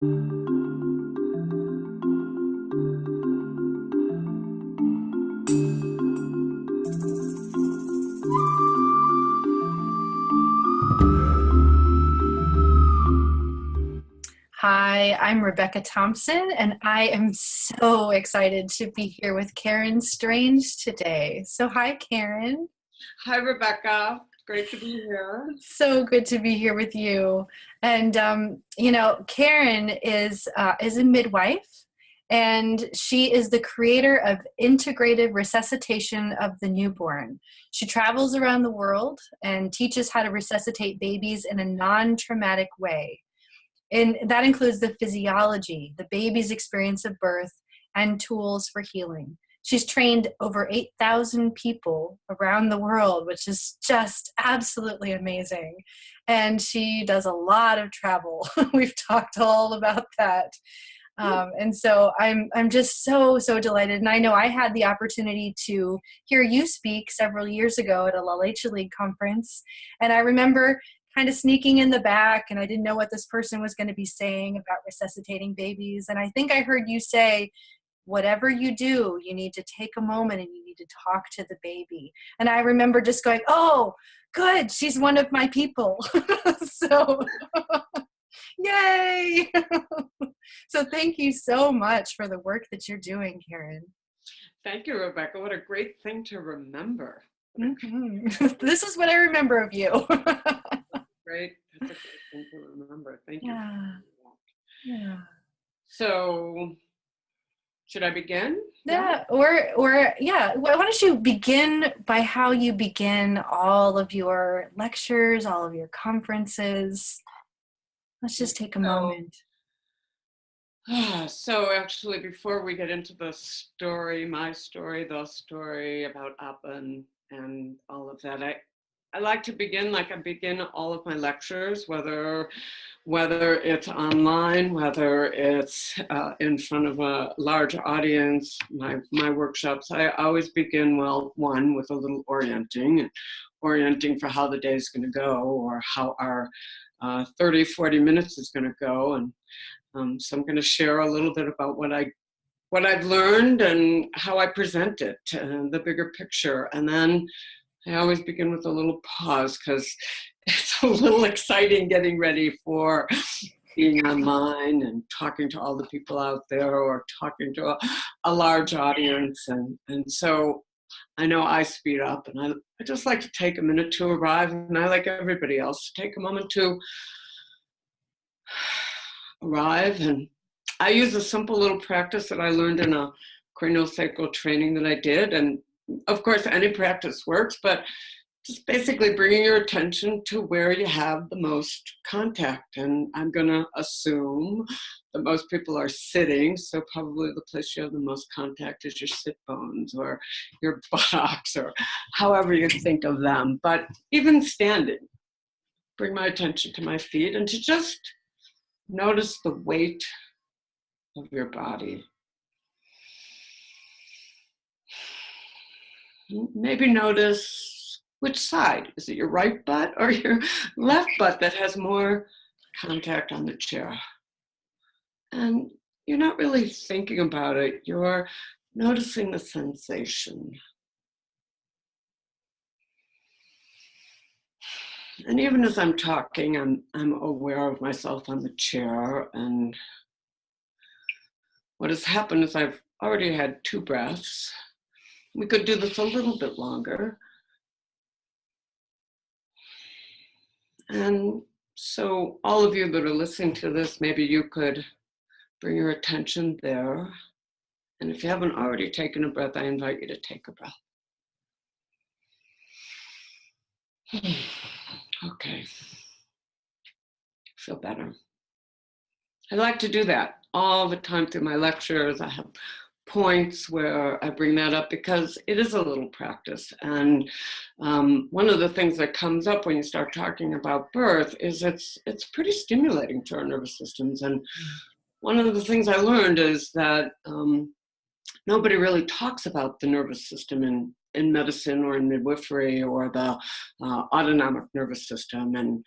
Hi, I'm Rebecca Thompson, and I am so excited to be here with Karen Strange today. So, hi, Karen. Hi, Rebecca. Great to be here. So good to be here with you. And Karen is a midwife, and she is the creator of integrative resuscitation of the newborn. She travels around the world and teaches how to resuscitate babies in a non-traumatic way. And that includes the physiology, the baby's experience of birth, and tools for healing. She's trained over 8,000 people around the world, which is just absolutely amazing. And she does a lot of travel. We've talked all about that. And so I'm just so delighted. And I know I had the opportunity to hear you speak several years ago at a La Leche League conference. And I remember kind of sneaking in the back, and I didn't know what this person was going to be saying about resuscitating babies. And I think I heard you say, whatever you do, you need to take a moment and you need to talk to the baby. And I remember just going, oh, good, she's one of my people. So, yay. So thank you so much for the work that you're doing, Karen. Thank you, Rebecca. What a great thing to remember. This is what I remember of you. Great. That's a great thing to remember. Thank you. Yeah. So, should I begin? Yeah. Or yeah. Why don't you begin by how you begin all of your lectures, all of your conferences? Let's just take a moment. So actually, before we get into the story, my story, the story about APPPAH and all of that, I like to begin like I begin all of my lectures, whether it's online, whether it's in front of a large audience, my workshops, I always begin, well, one, with a little orienting for how the day is going to go, or how our 30, 40 minutes is going to go. And so I'm going to share a little bit about what I've learned and how I present it, the bigger picture. And then I always begin with a little pause, because it's a little exciting getting ready for being online and talking to all the people out there, or talking to a large audience. And so I know I speed up, and I just like to take a minute to arrive, and I, like everybody else, take a moment to arrive. And I use a simple little practice that I learned in a craniosacral training that I did. And of course, any practice works, but just basically bringing your attention to where you have the most contact. And I'm going to assume that most people are sitting, so probably the place you have the most contact is your sit bones or your buttocks, or however you think of them. But even standing, bring my attention to my feet and to just notice the weight of your body. Maybe notice which side. Is it your right butt or your left butt that has more contact on the chair? And you're not really thinking about it. You're noticing the sensation. And even as I'm talking, I'm aware of myself on the chair. And what has happened is I've already had 2 breaths. We could do this a little bit longer. And so all of you that are listening to this, maybe you could bring your attention there. And if you haven't already taken a breath, I invite you to take a breath. Okay. Feel better. I like to do that all the time through my lectures. I have points where I bring that up because it is a little practice. And one of the things that comes up when you start talking about birth is it's pretty stimulating to our nervous systems. And one of the things I learned is that nobody really talks about the nervous system in medicine or in midwifery, or the autonomic nervous system.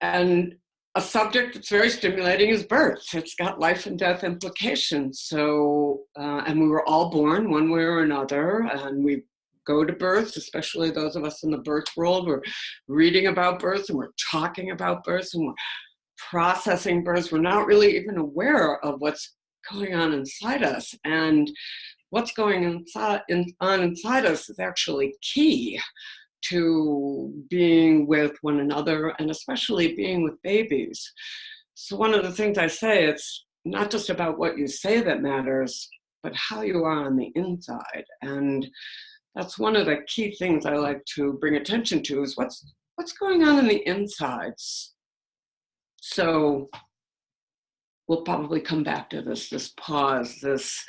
And a subject that's very stimulating is birth. It's got life and death implications. So, and we were all born one way or another, and we go to birth, especially those of us in the birth world. We're reading about birth and we're talking about birth and we're processing birth. We're not really even aware of what's going on inside us. And what's going on inside us is actually key to being with one another, and especially being with babies. So one of the things I say, it's not just about what you say that matters, but how you are on the inside. And that's one of the key things I like to bring attention to, is what's going on the insides. So we'll probably come back to this pause, this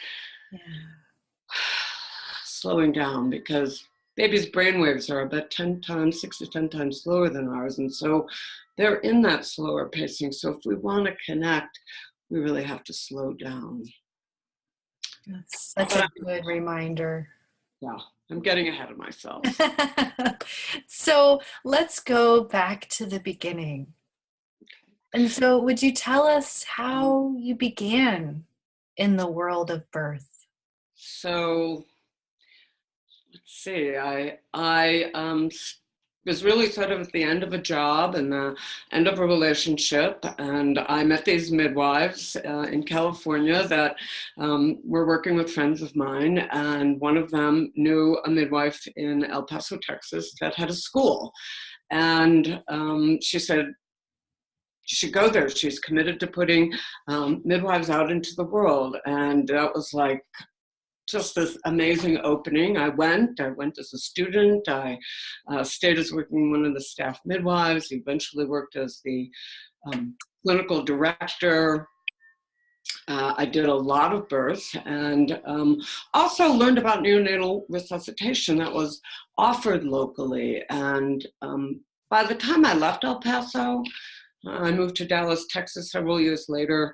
slowing down, because babies' brainwaves are about 6 to 10 times slower than ours. And so they're in that slower pacing. So if we want to connect, we really have to slow down. That's such a good reminder. Yeah, I'm getting ahead of myself. So let's go back to the beginning. And so would you tell us how you began in the world of birth? So let's see, I was really sort of at the end of a job and the end of a relationship, and I met these midwives in California that were working with friends of mine, and one of them knew a midwife in El Paso, Texas, that had a school. And she said, you should go there. She's committed to putting midwives out into the world. And that was like just this amazing opening. I went as a student. I stayed as working one of the staff midwives, eventually worked as the clinical director. I did a lot of births, and also learned about neonatal resuscitation that was offered locally. And by the time I left El Paso, I moved to Dallas, Texas several years later.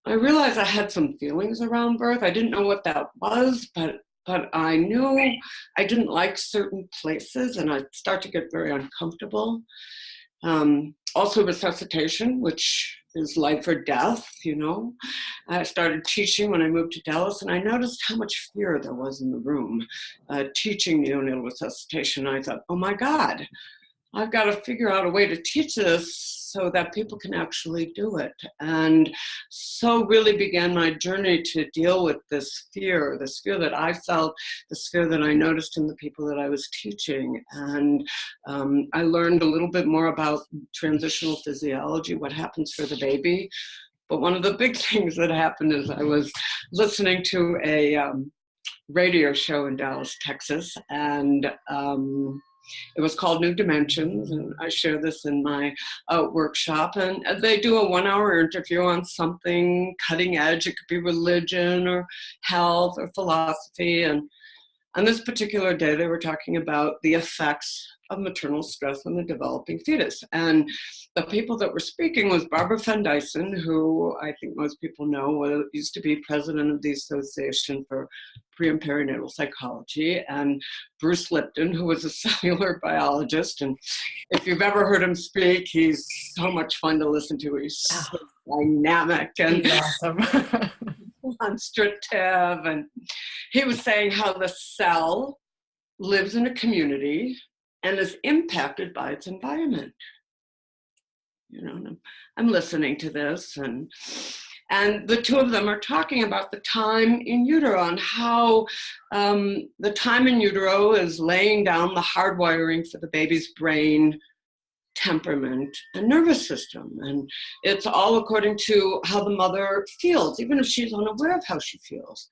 I realized I had some feelings around birth. I didn't know what that was, but I knew I didn't like certain places, and I'd start to get very uncomfortable. Also resuscitation, which is life or death, you know. I started teaching when I moved to Dallas, and I noticed how much fear there was in the room teaching neonatal resuscitation. I thought, oh my God, I've got to figure out a way to teach this so that people can actually do it. And so really began my journey to deal with this fear that I felt, this fear that I noticed in the people that I was teaching. And I learned a little bit more about transitional physiology, what happens for the baby. But one of the big things that happened is I was listening to a radio show in Dallas, Texas, and it was called New Dimensions, and I share this in my workshop. And they do a 1-hour interview on something cutting edge. It could be religion or health or philosophy. And on this particular day, they were talking about the effects of maternal stress on the developing fetus. And the people that were speaking was Barbara Van Dyson, who I think most people know used to be president of the Association for Pre- and Perinatal Psychology, and Bruce Lipton, who was a cellular biologist. And if you've ever heard him speak, he's so much fun to listen to. He's so dynamic and awesome. demonstrative. And he was saying how the cell lives in a community and is impacted by its environment. You know, I'm listening to this, and the two of them are talking about the time in utero and how the time in utero is laying down the hardwiring for the baby's brain, temperament, and nervous system. And it's all according to how the mother feels, even if she's unaware of how she feels.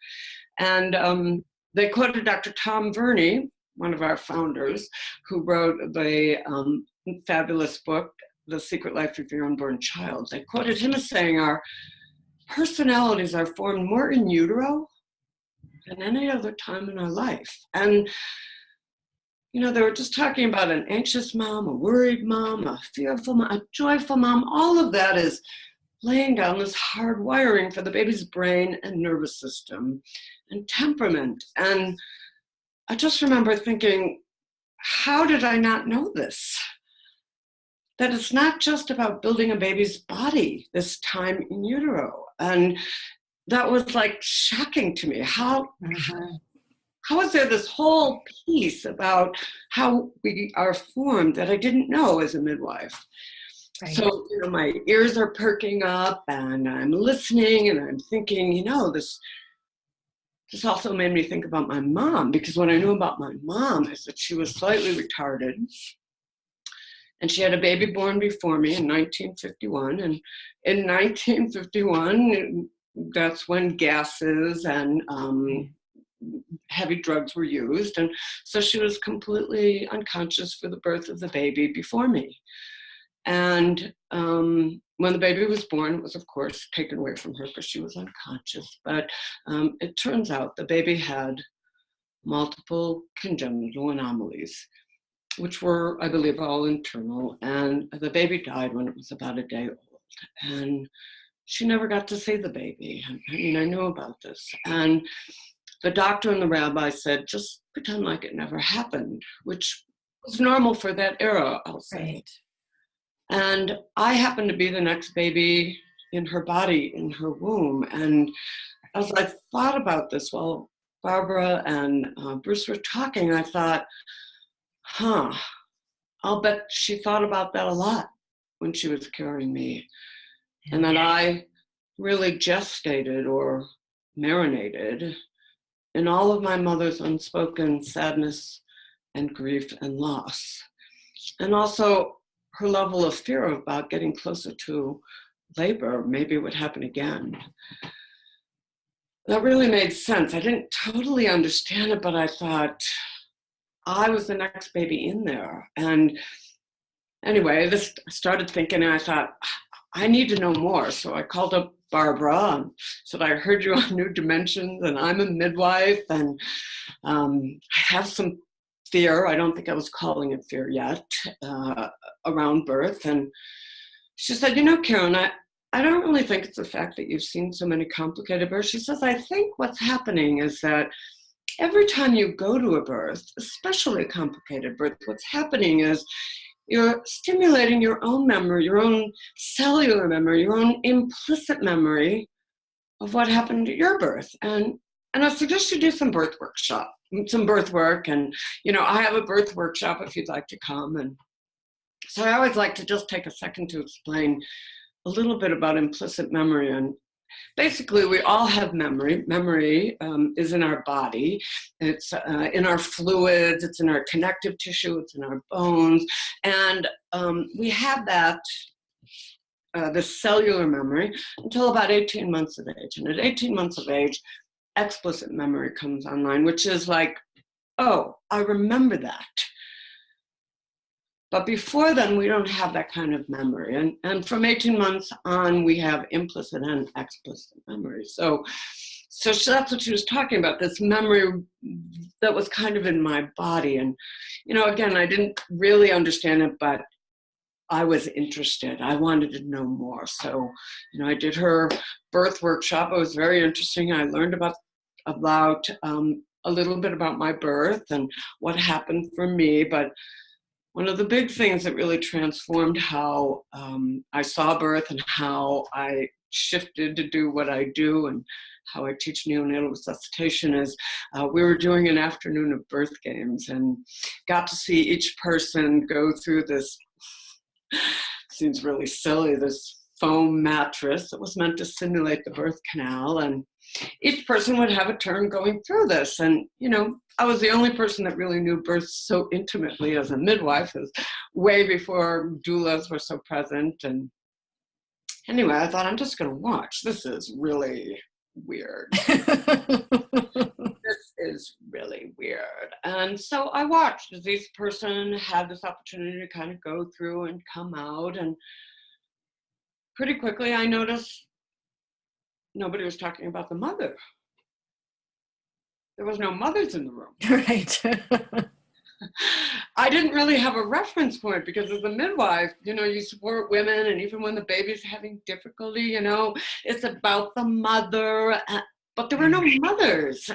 And they quoted Dr. Tom Verney, one of our founders, who wrote the fabulous book, The Secret Life of Your Unborn Child. They quoted him as saying, our personalities are formed more in utero than any other time in our life. And, you know, they were just talking about an anxious mom, a worried mom, a fearful mom, a joyful mom. All of that is laying down this hard wiring for the baby's brain and nervous system and temperament. And I just remember thinking, how did I not know this? that it's not just about building a baby's body this time in utero. And that was like shocking to me. How is there this whole piece about how we are formed that I didn't know as a midwife? Right. So, my ears are perking up and I'm listening and I'm thinking, this also made me think about my mom, because what I knew about my mom is that she was slightly retarded. And she had a baby born before me in 1951. And in 1951, that's when gases and heavy drugs were used. And so she was completely unconscious for the birth of the baby before me. And when the baby was born, it was, of course, taken away from her because she was unconscious. But it turns out the baby had multiple congenital anomalies, which were, I believe, all internal. And the baby died when it was about a day old. And she never got to see the baby. I knew about this. And the doctor and the rabbi said, just pretend like it never happened, which was normal for that era, I'll say. Right. And I happened to be the next baby in her body, in her womb. And as I thought about this while Barbara and Bruce were talking, I thought, I'll bet she thought about that a lot when she was carrying me. And that I really gestated or marinated in all of my mother's unspoken sadness and grief and loss. And also her level of fear about getting closer to labor, maybe it would happen again. That really made sense. I didn't totally understand it, but I thought I was the next baby in there. And anyway, this started thinking, and I thought, I need to know more. So I called up Barbara and said, I heard you on New Dimensions, and I'm a midwife, and I have some fear. I don't think I was calling it fear yet, around birth. And she said, Karen, I don't really think it's the fact that you've seen so many complicated births. She says, I think what's happening is that every time you go to a birth, especially a complicated birth, what's happening is you're stimulating your own memory, your own cellular memory, your own implicit memory of what happened at your birth. And I suggest you do some birth work. And, I have a birth workshop if you'd like to come. And so I always like to just take a second to explain a little bit about implicit memory. And basically, we all have memory. Memory is in our body. It's in our fluids. It's in our connective tissue. It's in our bones. And we have that, the cellular memory, until about 18 months of age. And at 18 months of age, explicit memory comes online, which is like, oh, I remember that. But before then, we don't have that kind of memory. And from 18 months on, we have implicit and explicit memory. So that's what she was talking about, this memory that was kind of in my body. And, again, I didn't really understand it, but I was interested. I wanted to know more. So, I did her birth workshop. It was very interesting. I learned about a little bit about my birth and what happened for me. But one of the big things that really transformed how I saw birth and how I shifted to do what I do and how I teach neonatal resuscitation is we were doing an afternoon of birth games and got to see each person go through this, seems really silly, this foam mattress that was meant to simulate the birth canal. And each person would have a turn going through this. And, I was the only person that really knew birth so intimately as a midwife. It was way before doulas were so present. And anyway, I thought, I'm just going to watch. This is really weird. This is really weird. And so I watched as each person had this opportunity to kind of go through and come out. And pretty quickly, I noticed nobody was talking about the mother. There was no mothers in the room. Right. I didn't really have a reference point because as a midwife, you support women, and even when the baby's having difficulty, it's about the mother, but there were no mothers.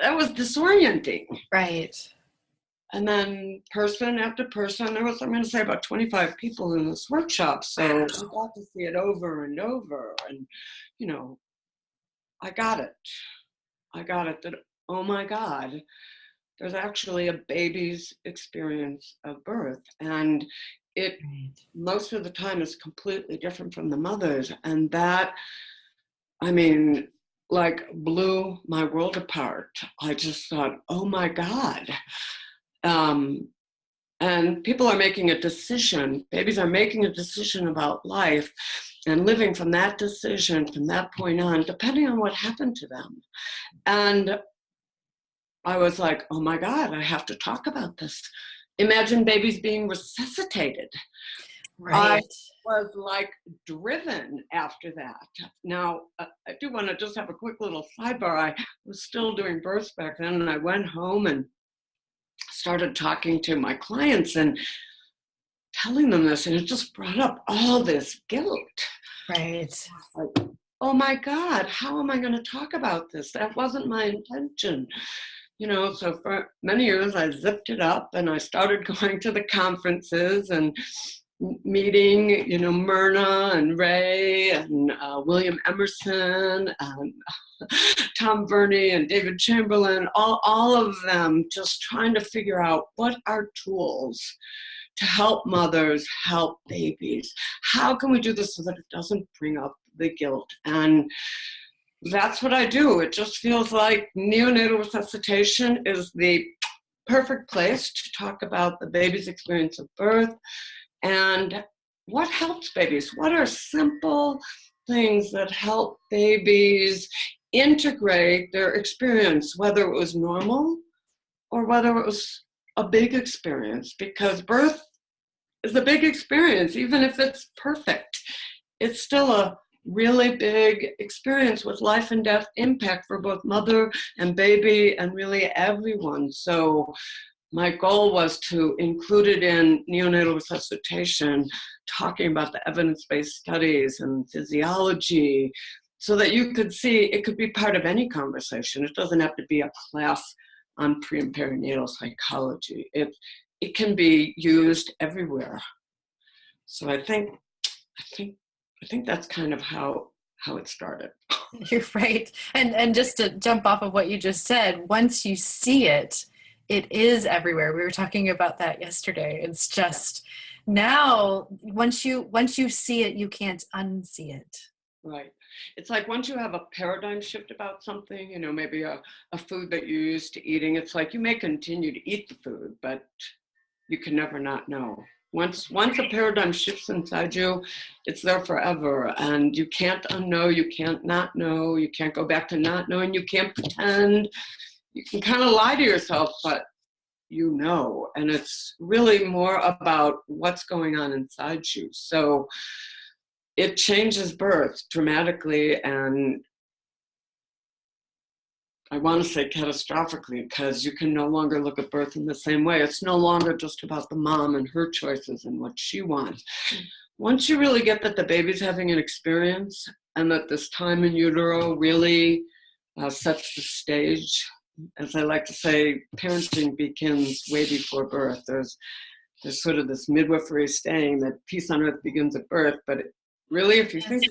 That was disorienting. Right. And then person after person, there was, I'm going to say, about 25 people in this workshop. So I got to see it over and over. And, you know, I got it. I got it that, oh my God, there's actually a baby's experience of birth. And it, most of the time, is completely different from the mother's. And that, I mean, like blew my world apart. I just thought, oh my God. And people are making a decision, babies are making a decision about life and living from that decision from that point on, depending on what happened to them. And I was like, oh my God, I have to talk about this. Imagine babies being resuscitated. Right. I was like driven after that. Now, I do want to just have a quick little sidebar. I was still doing births back then, and I went home and started talking to my clients and telling them this, and it just brought up all this guilt. Right. Like, oh my God, how am I going to talk about this? That wasn't my intention. You know, so for many years I zipped it up and I started going to the conferences and meeting, you know, Myrna and Ray and William Emerson and Tom Burney and David Chamberlain, all of them just trying to figure out what are tools to help mothers, help babies. How can we do this so that it doesn't bring up the guilt? And that's what I do. It just feels like neonatal resuscitation is the perfect place to talk about the baby's experience of birth and what helps babies. What are simple things that help babies integrate their experience, whether it was normal or whether it was a big experience, because birth is a big experience. Even if it's perfect, it's still a really big experience with life and death impact for both mother and baby and really everyone. So my goal was to include it in neonatal resuscitation, talking about the evidence-based studies and physiology, so that you could see it could be part of any conversation. It doesn't have to be a class on pre and perinatal psychology. It can be used everywhere. So I think that's kind of how it started. You're right. And just to jump off of what you just said, once you see it, it is everywhere. We were talking about that yesterday. It's just now once you see it, you can't unsee it. Right. It's like once you have a paradigm shift about something, you know, maybe a food that you're used to eating, it's like you may continue to eat the food, but you can never not know. Once a paradigm shifts inside you, it's there forever. And you can't unknow, you can't not know, you can't go back to not knowing, you can't pretend. You can kind of lie to yourself, but you know. And it's really more about what's going on inside you. So it changes birth dramatically, and I want to say catastrophically, because you can no longer look at birth in the same way. It's no longer just about the mom and her choices and what she wants. Once you really get that the baby's having an experience and that this time in utero really sets the stage, as I like to say, parenting begins way before birth. There's sort of this midwifery saying that peace on earth begins at birth, but really, if you think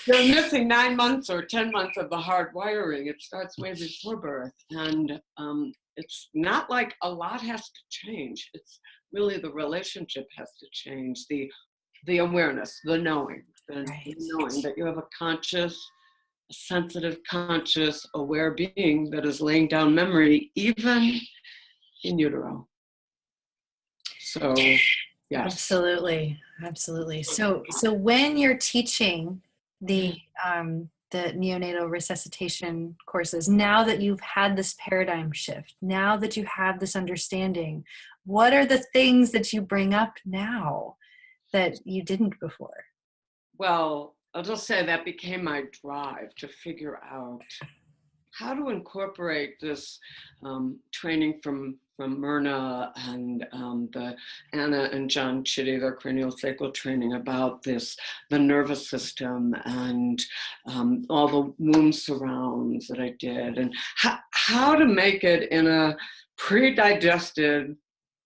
you're missing 9 months or 10 months of the hard wiring, it starts way before birth. And it's not like a lot has to change. It's really the relationship has to change, the awareness, the knowing, the knowing that you have a conscious, a sensitive, conscious, aware being that is laying down memory, even in utero. So, yes. Absolutely. So when you're teaching the neonatal resuscitation courses, now that you've had this paradigm shift, now that you have this understanding, what are the things that you bring up now that you didn't before? Well, I'll just say that became my drive to figure out how to incorporate this training from Myrna and the Anna and John Chitty, their craniosacral training about this, the nervous system and all the womb surrounds that I did, and how to make it in a pre-digested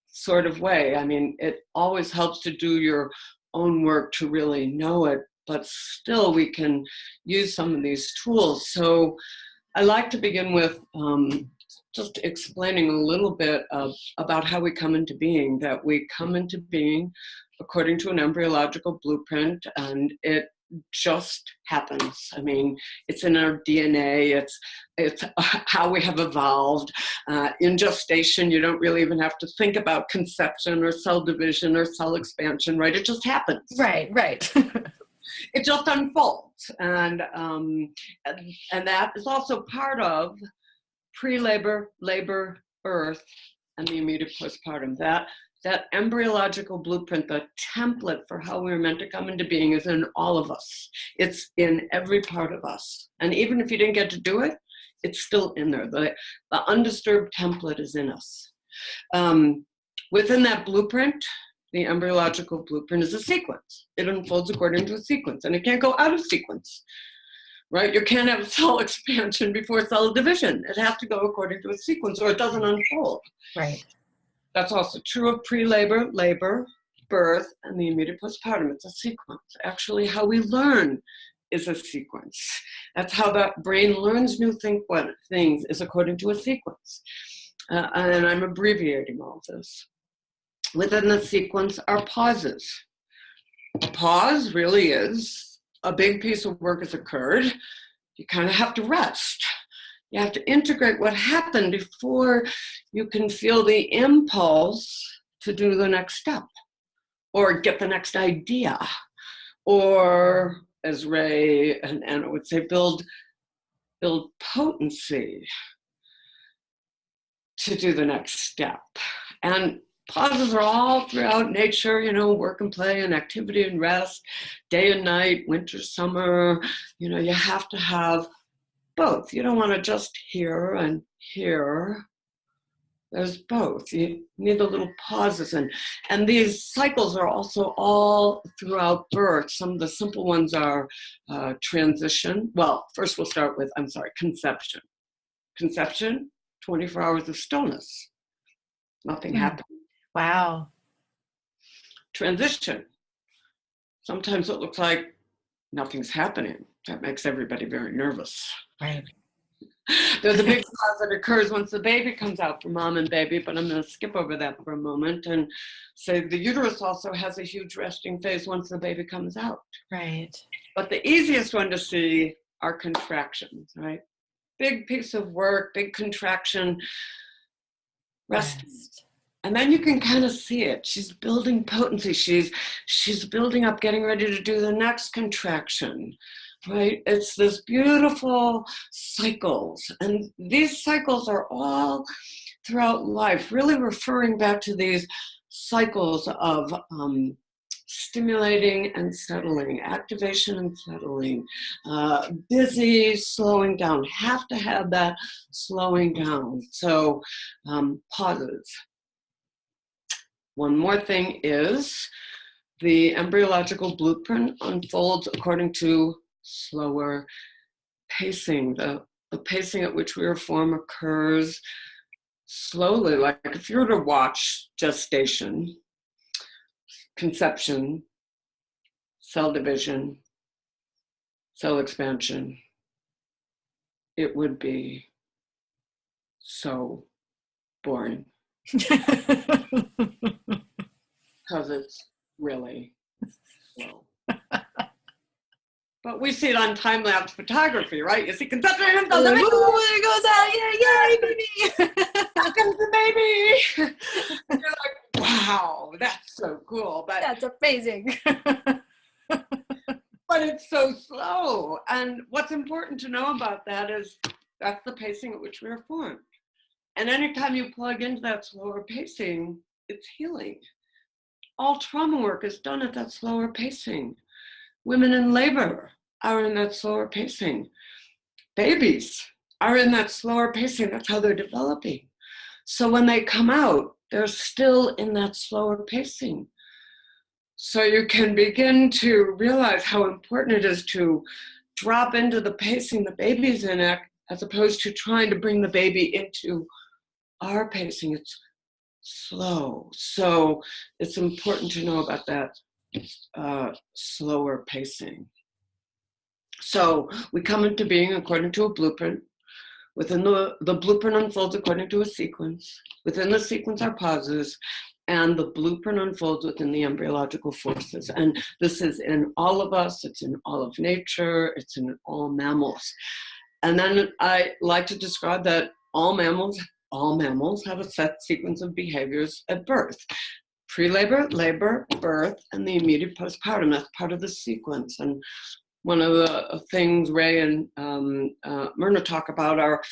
sort of way. I mean, it always helps to do your own work to really know it, but still we can use some of these tools. So I like to begin with just explaining a little bit about how we come into being, that we come into being according to an embryological blueprint, and it just happens. I mean, it's in our DNA, it's how we have evolved. In gestation, you don't really even have to think about conception or cell division or cell expansion, right? It just happens. Right. It just unfolds. And that is also part of pre-labor, labor, birth, and the immediate postpartum. That embryological blueprint, the template for how we're meant to come into being, is in all of us. It's in every part of us. And even if you didn't get to do it, it's still in there. The undisturbed template is in us. Within that blueprint, the embryological blueprint is a sequence. It unfolds according to a sequence, and it can't go out of sequence, right? You can't have cell expansion before cell division. It has to go according to a sequence, or it doesn't unfold. Right. That's also true of pre-labor, labor, birth, and the immediate postpartum. It's a sequence. Actually, how we learn is a sequence. That's how the brain learns new things, is according to a sequence. And I'm abbreviating all this. Within the sequence are pauses. A pause really is a big piece of work has occurred. You kind of have to rest. You have to integrate what happened before you can feel the impulse to do the next step or get the next idea, or, as Ray and Anna would say, build potency to do the next step. And pauses are all throughout nature, work and play and activity and rest, day and night, winter, summer. You have to have both. You don't want to just hear and hear. There's both. You need the little pauses. And these cycles are also all throughout birth. Some of the simple ones are transition. Well, first we'll start with, conception. Conception, 24 hours of stillness. Nothing happened. Wow. Transition. Sometimes it looks like nothing's happening. That makes everybody very nervous. Right. There's a big pause that occurs once the baby comes out for mom and baby, but I'm going to skip over that for a moment and say the uterus also has a huge resting phase once the baby comes out. Right. But the easiest one to see are contractions, right? Big piece of work, big contraction, rest. And then you can kind of see it. She's building potency. She's building up, getting ready to do the next contraction, right? It's this beautiful cycles. And these cycles are all throughout life, really referring back to these cycles of stimulating and settling, activation and settling, busy, slowing down. Have to have that slowing down. So pauses. One more thing is the embryological blueprint unfolds according to slower pacing. The pacing at which we are formed occurs slowly. Like if you were to watch gestation, conception, cell division, cell expansion, it would be so boring. Because it's really slow. But we see it on time-lapse photography, right? You see conception, there it goes out, yay, baby! How comes the baby? And you're like, wow, that's so cool. But that's amazing. But it's so slow. And what's important to know about that is that's the pacing at which we are formed. And anytime you plug into that slower pacing, it's healing. All trauma work is done at that slower pacing. Women in labor are in that slower pacing. Babies are in that slower pacing. That's how they're developing. So when they come out, they're still in that slower pacing. So you can begin to realize how important it is to drop into the pacing the baby's in it, as opposed to trying to bring the baby into our pacing. It's slow. So it's important to know about that slower pacing. So we come into being according to a blueprint. Within the blueprint unfolds according to a sequence. Within the sequence are pauses, and the blueprint unfolds within the embryological forces. And this is in all of us, it's in all of nature, it's in all mammals. And then I like to describe that all mammals have a set sequence of behaviors at birth. Pre-labor, labor, birth, and the immediate postpartum. That's part of the sequence. And one of the things Ray and Myrna talk about are,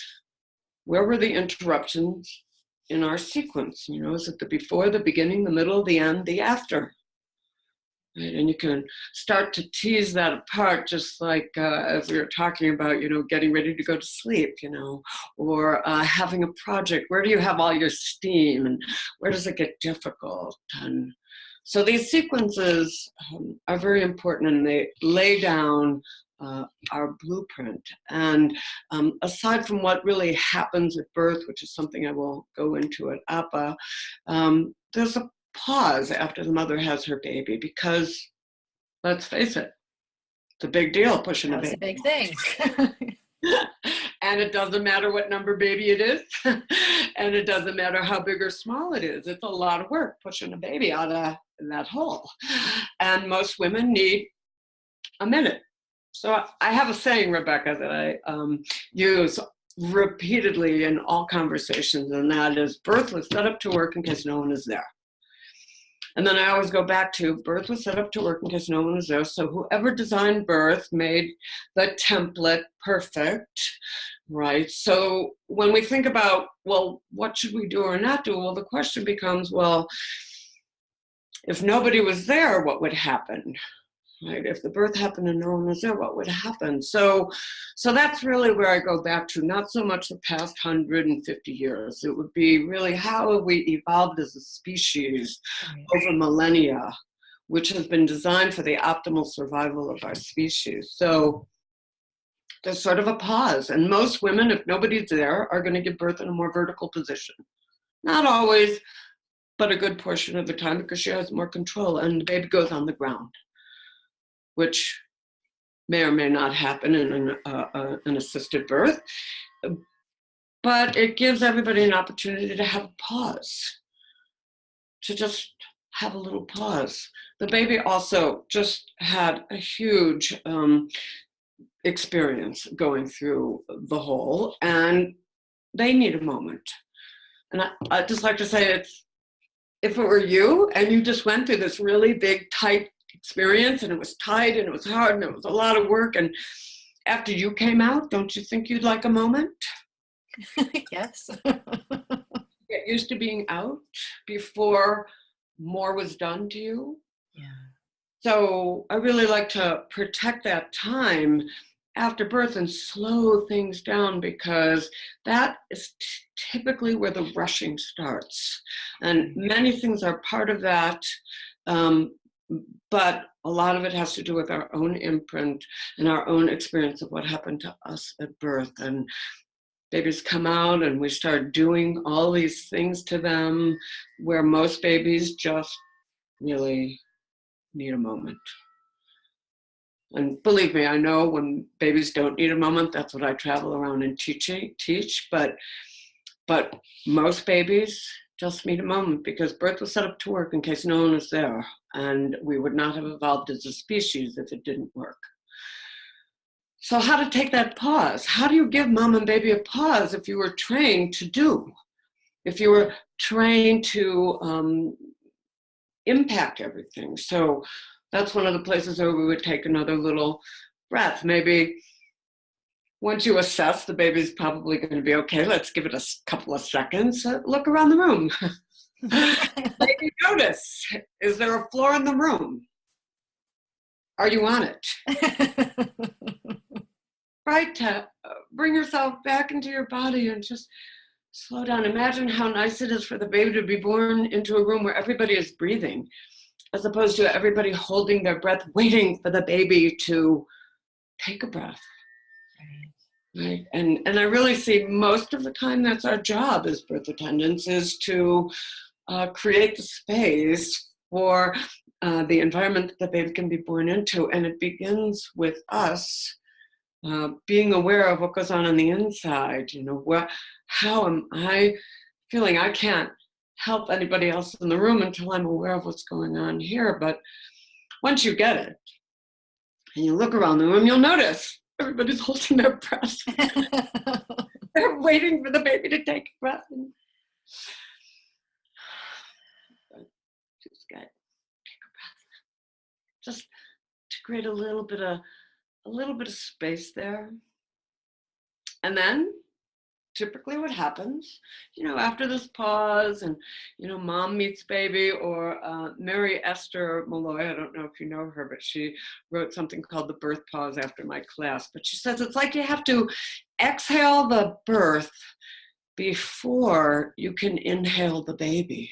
where were the interruptions in our sequence? You know, is it the before, the beginning, the middle, the end, the after? Right? And you can start to tease that apart, just like as we were talking about, you know, getting ready to go to sleep, you know, or having a project. Where do you have all your steam, and where does it get difficult? And so these sequences are very important, and they lay down our blueprint. And aside from what really happens at birth, which is something I will go into at APPPAH, there's a pause after the mother has her baby, because let's face it, it's a big deal pushing a baby. That's a big thing. And it doesn't matter what number baby it is, and it doesn't matter how big or small it is. It's a lot of work pushing a baby out of that hole. And most women need a minute. So I have a saying, Rebecca, that I use repeatedly in all conversations, and that is, birth was set up to work in case no one is there. And then I always go back to, birth was set up to work in case no one was there. So whoever designed birth made the template perfect, right? So when we think about, well, what should we do or not do? Well, the question becomes, well, if nobody was there, what would happen? Right? If the birth happened and no one was there, what would happen? So that's really where I go back to, not so much the past 150 years. It would be really, how have we evolved as a species over millennia, which has been designed for the optimal survival of our species. So there's sort of a pause. And most women, if nobody's there, are going to give birth in a more vertical position. Not always, but a good portion of the time, because she has more control, and the baby goes on the ground, which may or may not happen in an assisted birth. But it gives everybody an opportunity to have a pause, to just have a little pause. The baby also just had a huge experience going through the whole, and they need a moment. And I just like to say, it's, if it were you and you just went through this really big, tight experience, and it was tight and it was hard and it was a lot of work, and after you came out, don't you think you'd like a moment? Yes. Get used to being out before more was done to you. Yeah. So I really like to protect that time after birth and slow things down, because that is typically where the rushing starts. And many things are part of that, but a lot of it has to do with our own imprint and our own experience of what happened to us at birth. And babies come out and we start doing all these things to them, where most babies just really need a moment. And believe me, I know when babies don't need a moment, that's what I travel around and teach, but most babies just need a moment, because birth was set up to work in case no one was there, and we would not have evolved as a species if it didn't work. So how to take that pause? How do you give mom and baby a pause if you were trained to do? If you were trained to impact everything? So that's one of the places where we would take another little breath. Maybe once you assess the baby's probably going to be okay, let's give it a couple of seconds. Look around the room. Maybe notice, is there a floor in the room? Are you on it? bring yourself back into your body and just slow down. Imagine how nice it is for the baby to be born into a room where everybody is breathing, as opposed to everybody holding their breath, waiting for the baby to take a breath. Right. And I really see most of the time that's our job as birth attendants, is to create the space for the environment that the baby can be born into. And it begins with us being aware of what goes on the inside. You know, how am I feeling? I can't help anybody else in the room until I'm aware of what's going on here. But once you get it and you look around the room, you'll notice everybody's holding their breath. They're waiting for the baby to take a breath. Just take a breath. Just to create a little bit of space there. And then typically what happens, you know, after this pause and, you know, mom meets baby, or Mary Esther Malloy, I don't know if you know her, but she wrote something called The Birth Pause after my class. But she says it's like you have to exhale the birth before you can inhale the baby.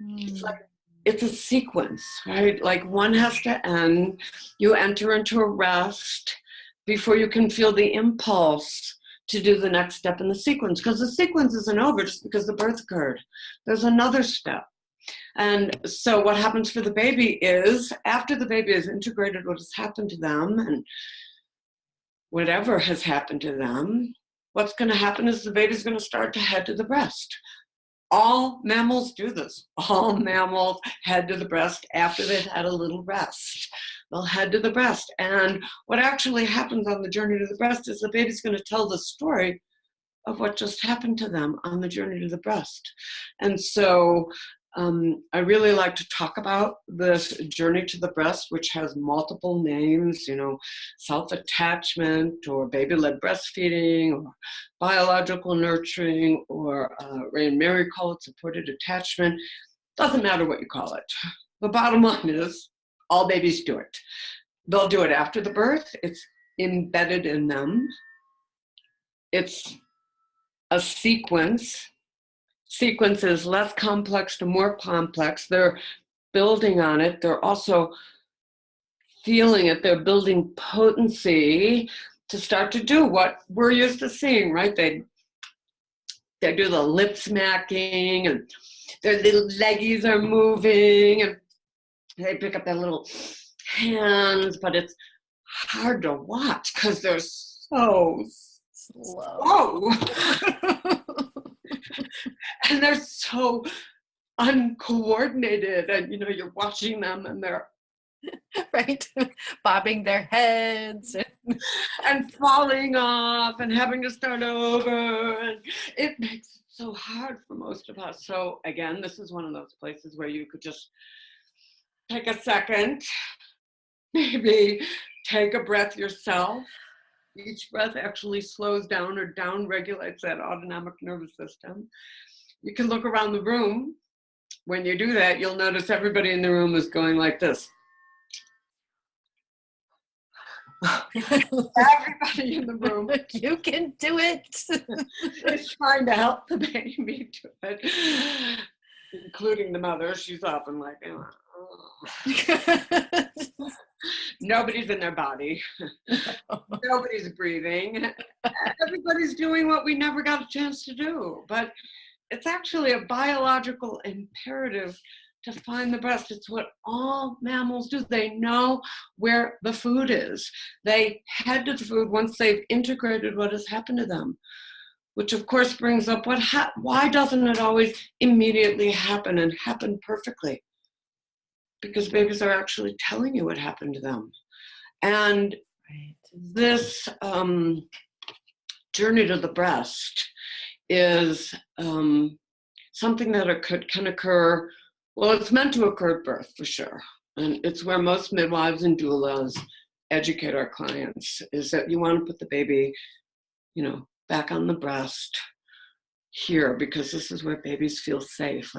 It's like, it's a sequence, right? Like one has to end, you enter into a rest before you can feel the impulse to do the next step in the sequence, because the sequence isn't over just because the birth occurred. There's another step. And so what happens for the baby is, after the baby has integrated what has happened to them and whatever has happened to them, what's going to happen is the baby's going to start to head to the breast. All mammals do this. All mammals head to the breast after they've had a little rest. They'll head to the breast. And what actually happens on the journey to the breast is the baby's going to tell the story of what just happened to them on the journey to the breast. And so I really like to talk about this journey to the breast, which has multiple names, you know, self-attachment, or baby-led breastfeeding, or biological nurturing, or Ray and Mary call it supported attachment. Doesn't matter what you call it. The bottom line is all babies do it. They'll do it after the birth. It's embedded in them. It's a sequence. Sequence is less complex to more complex. They're building on it. They're also feeling it. They're building potency to start to do what we're used to seeing, right? They do the lip smacking, and their little leggies are moving, and they pick up their little hands, but it's hard to watch because they're so slow. And they're so uncoordinated, and you know, you're watching them and they're right, bobbing their heads and falling off and having to start over, and it makes it so hard for most of us. So again, this is one of those places where you could just take a second, maybe take a breath yourself. Each breath actually slows down or down regulates that autonomic nervous system. You can look around the room. When you do that, you'll notice everybody in the room is going like this. Everybody in the room. You can do it. Is trying to help the baby do it, including the mother. She's often like, oh. Nobody's in their body. Nobody's breathing. Everybody's doing what we never got a chance to do. But it's actually a biological imperative to find the breast. It's what all mammals do. They know where the food is. They head to the food once they've integrated what has happened to them, which of course brings up why doesn't it always immediately happen and happen perfectly? Because babies are actually telling you what happened to them. And this journey to the breast is something that can occur. Well, it's meant to occur at birth for sure. And it's where most midwives and doulas educate our clients, is that you want to put the baby, you know, back on the breast here, because this is where babies feel safe.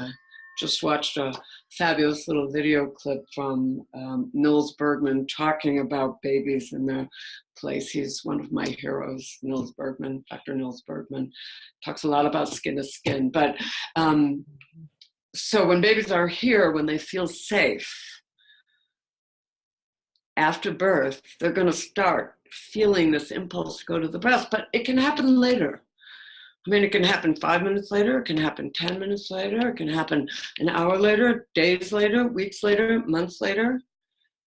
just watched a fabulous little video clip from Nils Bergman talking about babies in their place. He's one of my heroes, Nils Bergman, Dr. Nils Bergman. Talks a lot about skin to skin. But so when babies are here, when they feel safe, after birth, they're going to start feeling this impulse to go to the breast, but it can happen later. I mean, it can happen 5 minutes later, it can happen 10 minutes later, it can happen an hour later, days later, weeks later, months later,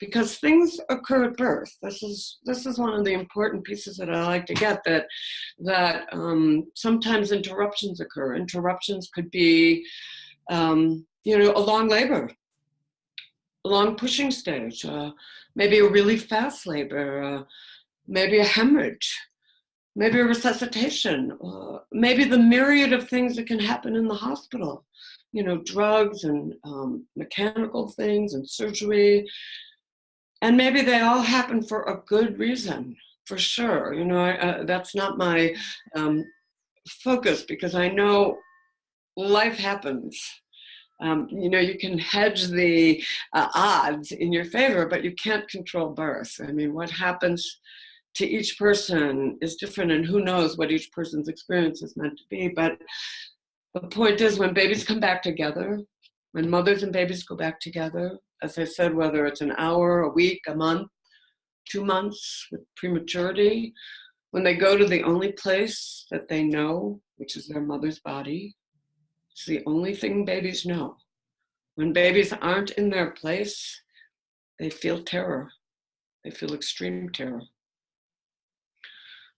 because things occur at birth. This is one of the important pieces that I like to get, that sometimes interruptions occur. Interruptions could be, a long labor, a long pushing stage, maybe a really fast labor, maybe a hemorrhage, maybe a resuscitation, maybe the myriad of things that can happen in the hospital, drugs and mechanical things and surgery. And maybe they all happen for a good reason, for sure. That's not my focus, because I know life happens. You can hedge the odds in your favor, but you can't control birth. I mean, what happens to each person is different, and who knows what each person's experience is meant to be. But the point is, when babies come back together, when mothers and babies go back together, as I said, whether it's an hour, a week, a month, 2 months with prematurity, when they go to the only place that they know, which is their mother's body, it's the only thing babies know. When babies aren't in their place, they feel terror. They feel extreme terror.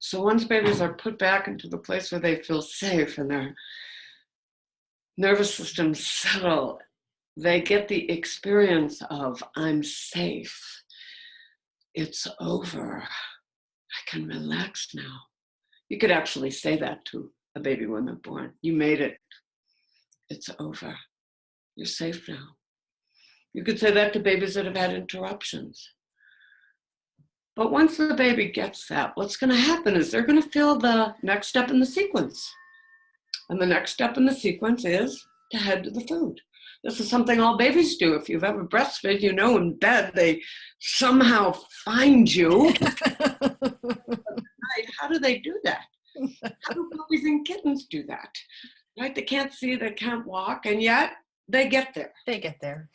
So once babies are put back into the place where they feel safe and their nervous systems settle, they get the experience of, I'm safe. It's over. I can relax now. You could actually say that to a baby when they're born. You made it. It's over. You're safe now. You could say that to babies that have had interruptions. But once the baby gets that, what's going to happen is they're going to feel the next step in the sequence. And the next step in the sequence is to head to the food. This is something all babies do. If you've ever breastfed, in bed, they somehow find you. How do they do that? How do puppies and kittens do that? Right? They can't see, they can't walk, and yet they get there. They get there.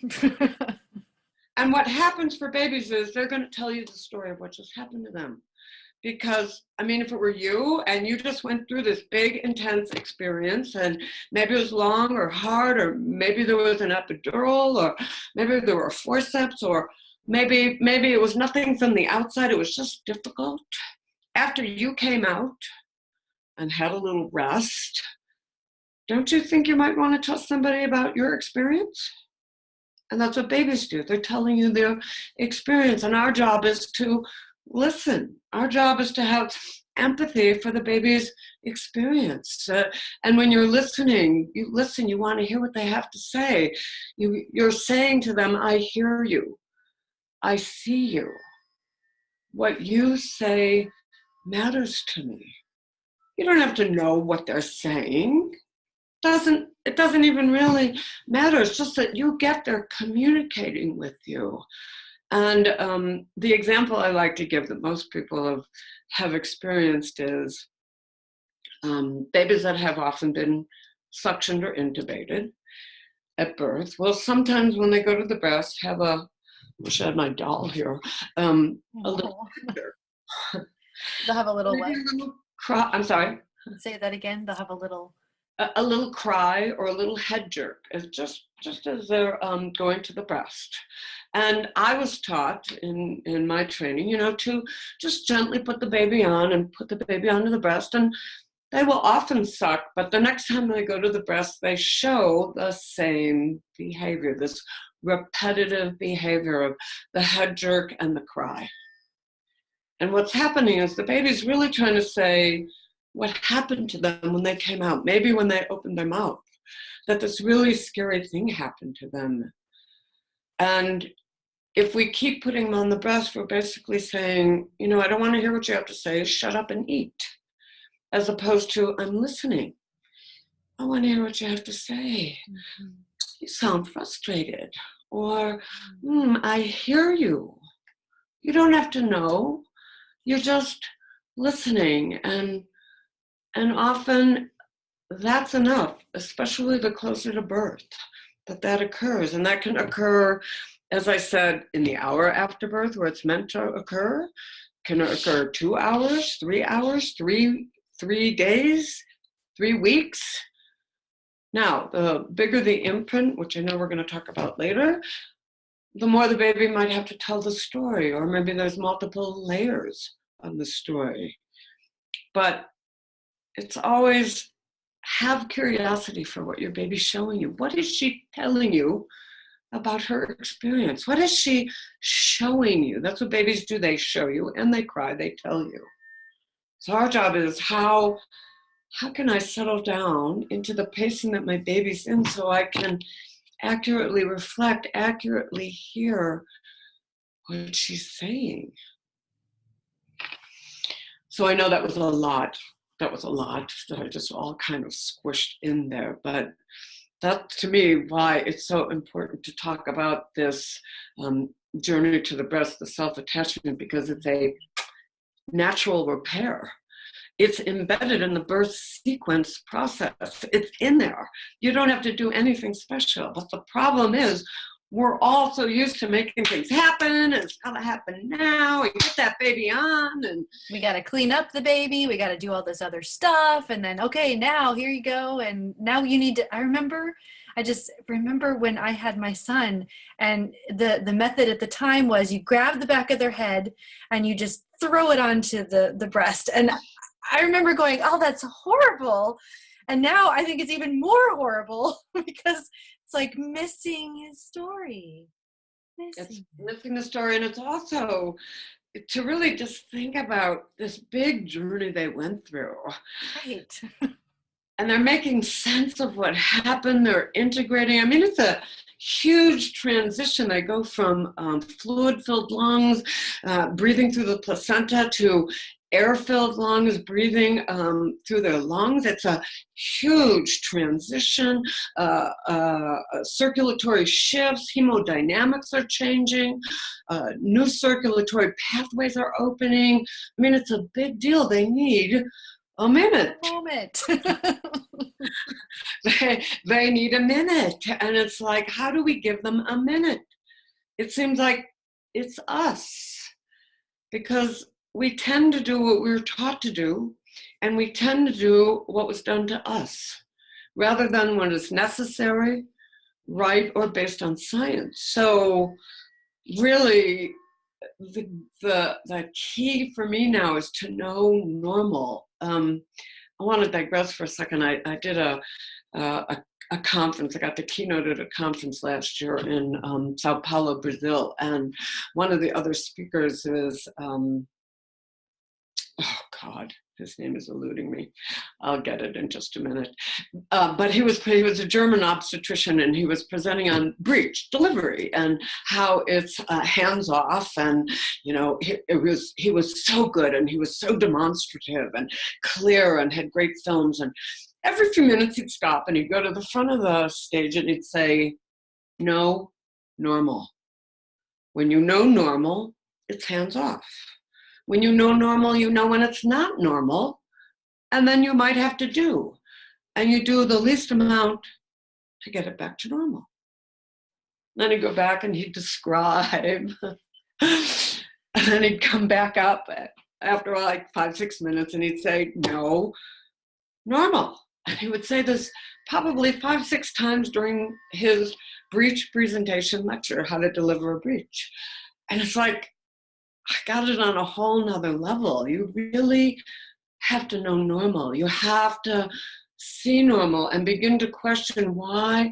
And what happens for babies is they're going to tell you the story of what just happened to them. Because, if it were you and you just went through this big, intense experience, and maybe it was long or hard, or maybe there was an epidural, or maybe there were forceps, or maybe it was nothing from the outside, it was just difficult. After you came out and had a little rest, don't you think you might want to tell somebody about your experience? And that's what babies do. They're telling you their experience. And our job is to listen. Our job is to have empathy for the baby's experience. And when you're listening, you listen, you want to hear what they have to say. You're saying to them, I hear you. I see you. What you say matters to me. You don't have to know what they're saying. It doesn't even really matter. It's just that you get there communicating with you. And the example I like to give that most people have experienced is babies that have often been suctioned or intubated at birth. Well, sometimes when they go to the breast, I wish I had my doll here, a little head jerk. They'll have a little what? I'm sorry? Say that again. They'll have a little cry or a little head jerk, just as they're going to the breast. And I was taught in my training, to just gently put the baby on and put the baby onto the breast. And they will often suck, but the next time they go to the breast, they show the same behavior, this repetitive behavior of the head jerk and the cry. And what's happening is the baby's really trying to say what happened to them when they came out, maybe when they opened their mouth, that this really scary thing happened to them. And if we keep putting them on the breast, we're basically saying, I don't want to hear what you have to say, shut up and eat. As opposed to, I'm listening. I want to hear what you have to say. you sound frustrated, or I hear you. You don't have to know. You're just listening, and often that's enough, especially the closer to birth, that occurs. And that can occur, as I said, in the hour after birth where it's meant to occur, can occur 2 hours, 3 hours, three days, 3 weeks. Now, the bigger the imprint, which I know we're going to talk about later, the more the baby might have to tell the story, or maybe there's multiple layers of the story. But it's always have curiosity for what your baby's showing you. What is she telling you about her experience? What is she showing you? That's what babies do. They show you, and they cry, they tell you. So our job is how can I settle down into the pacing that my baby's in so I can accurately reflect, accurately hear what she's saying. So I know that was a lot. That I just all kind of squished in there. But that's, to me, why it's so important to talk about this journey to the breast, the self-attachment, because it's a natural repair. It's embedded in the birth sequence process. It's in there. You don't have to do anything special. But the problem is, we're all so used to making things happen. It's gotta happen now. You get that baby on, and we gotta clean up the baby. We gotta do all this other stuff, and then okay, now here you go, and now you need to. I just remember when I had my son, and the method at the time was you grab the back of their head and you just throw it onto the breast, and I remember going, oh, that's horrible. And now I think it's even more horrible because it's like missing his story. It's missing the story. And it's also to really just think about this big journey they went through. Right. And they're making sense of what happened. They're integrating. I mean, it's a huge transition. They go from fluid-filled lungs, breathing through the placenta, to air-filled lungs, breathing through their lungs. It's a huge transition. Circulatory shifts, hemodynamics are changing, new circulatory pathways are opening. I mean, it's a big deal. They need a minute. They need a minute. And it's like, how do we give them a minute? It seems like it's us, because we tend to do what we were taught to do, and we tend to do what was done to us, rather than what is necessary, right, or based on science. So really, the key for me now is to know normal. I want to digress for a second. I did a conference. I got the keynote at a conference last year in Sao Paulo, Brazil, and one of the other speakers is oh God, his name is eluding me. I'll get it in just a minute. But he was a German obstetrician, and he was presenting on breech delivery and how it's hands off. And you know, he was so good, and he was so demonstrative and clear, and had great films. And every few minutes he'd stop and he'd go to the front of the stage and he'd say, "No, normal. When you know normal, it's hands off. When you know normal, you know when it's not normal, and then you might have to do. And you do the least amount to get it back to normal." Then he'd go back and he'd describe, and then he'd come back up after like 5-6 minutes and he'd say, "No, normal." And he would say this probably 5-6 times during his breech presentation lecture, how to deliver a breech. And it's like, I got it on a whole nother level. You really have to know normal. You have to see normal and begin to question why,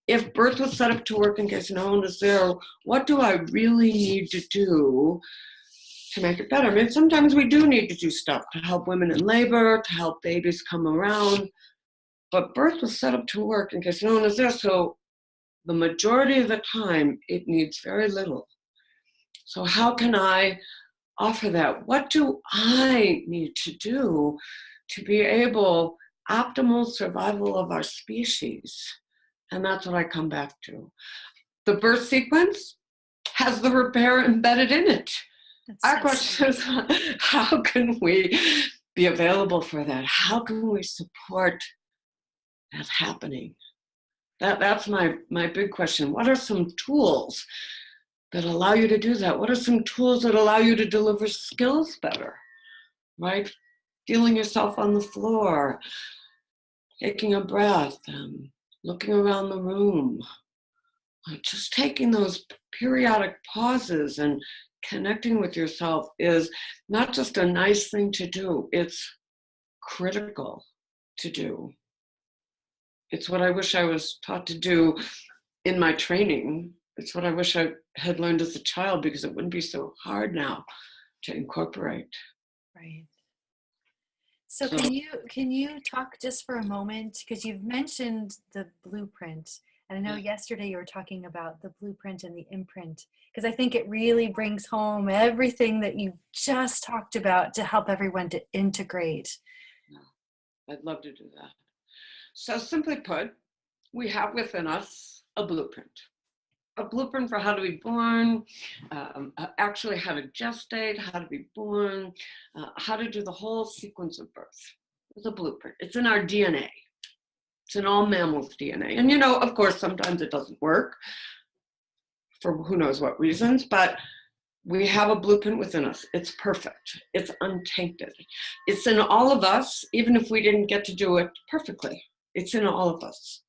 if birth was set up to work in case no one is there, what do I really need to do to make it better? I mean, sometimes we do need to do stuff to help women in labor, to help babies come around, but birth was set up to work in case no one is there. So the majority of the time, it needs very little. So how can I offer that? What do I need to do to be able, optimal survival of our species, And that's what I come back to. The birth sequence has the repair embedded in it. Our question is, how can we be available for that? How can we support that happening? That's my big question. What are some tools that allow you to do that? What are some tools that allow you to deliver skills better, right? Feeling yourself on the floor, taking a breath, looking around the room, just taking those periodic pauses and connecting with yourself is not just a nice thing to do, it's critical to do. It's what I wish I was taught to do in my training. It's what I wish I had learned as a child, because it wouldn't be so hard now to incorporate. Right. So can you talk just for a moment, because you've mentioned the blueprint, and I know yesterday you were talking about the blueprint and the imprint, because I think it really brings home everything that you just talked about to help everyone to integrate. I'd love to do that. So simply put, we have within us a blueprint for how to be born, actually how to gestate, how to be born, how to do the whole sequence of birth. It's a blueprint. It's in our DNA. It's in all mammals' DNA. And of course, sometimes it doesn't work for who knows what reasons, but we have a blueprint within us. It's perfect. It's untainted. It's in all of us, even if we didn't get to do it perfectly. It's in all of us.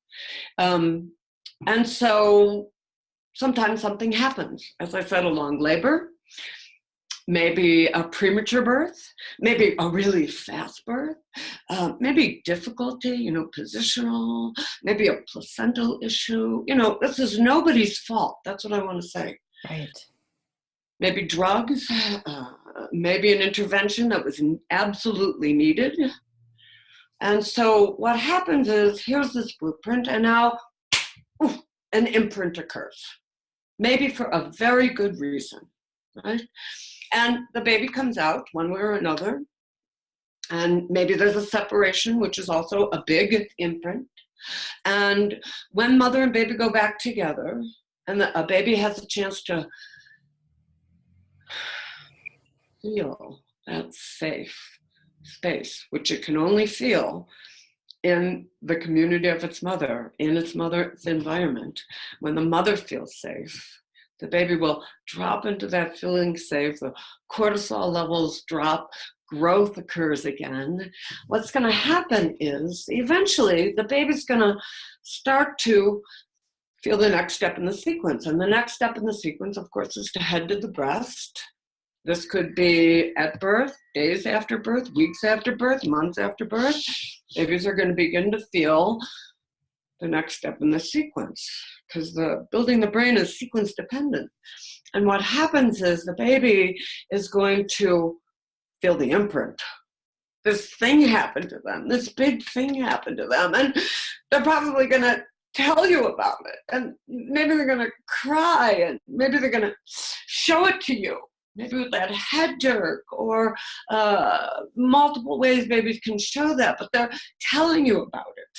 And so sometimes something happens, as I said, along labor, maybe a premature birth, maybe a really fast birth, maybe difficulty, positional, maybe a placental issue. This is nobody's fault. That's what I want to say. Right. Maybe drugs, maybe an intervention that was absolutely needed. And so what happens is, here's this blueprint, and now an imprint occurs. Maybe for a very good reason, right? And the baby comes out one way or another, and maybe there's a separation, which is also a big imprint. And when mother and baby go back together, and a baby has a chance to feel that safe space, which it can only feel in the community of its mother, in its mother's environment. When the mother feels safe, the baby will drop into that feeling safe, the cortisol levels drop, growth occurs again. What's going to happen is, eventually, the baby's going to start to feel the next step in the sequence. And the next step in the sequence, of course, is to head to the breast. This could be at birth, days after birth, weeks after birth, months after birth. Babies are going to begin to feel the next step in the sequence, because building the brain is sequence dependent. And what happens is, the baby is going to feel the imprint. This thing happened to them. This big thing happened to them. And they're probably going to tell you about it. And maybe they're going to cry, and maybe they're going to show it to you. Maybe with that head jerk, or multiple ways babies can show that, but they're telling you about it.